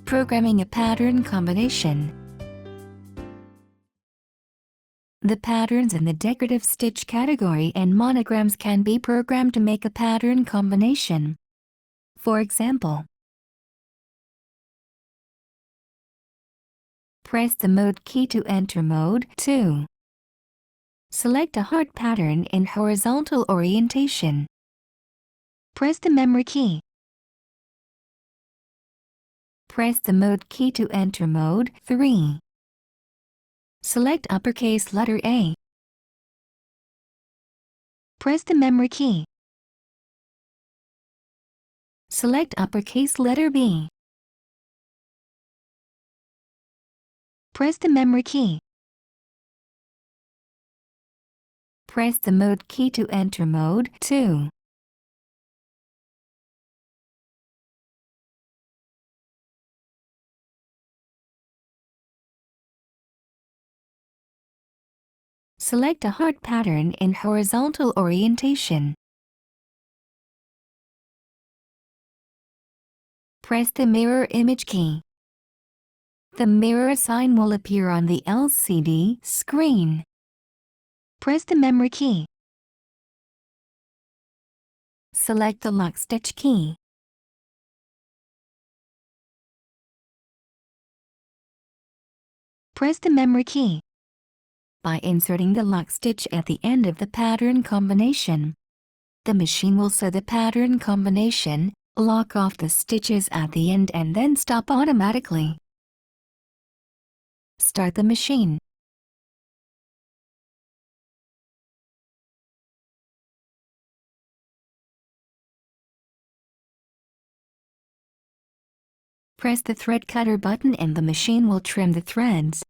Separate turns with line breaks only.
Programming a pattern combination. The patterns in the decorative stitch category and monograms can be programmed to make a pattern combination. For example, press the Mode key to enter Mode 2. Select a heart pattern in horizontal orientation. Press the Memory key. Press the Mode key to enter Mode 3. Select uppercase letter A. Press the Memory key. Select uppercase letter B. Press the Memory key. Press the Mode key to enter Mode 2. Select a heart pattern in horizontal orientation. Press the mirror image key. The mirror sign will appear on the LCD screen. Press the Memory key. Select the lock stitch key. Press the Memory key. By inserting the lock stitch at the end of the pattern combination, the machine will sew the pattern combination, lock off the stitches at the end and then stop automatically. Start the machine. Press the thread cutter button and the machine will trim the threads.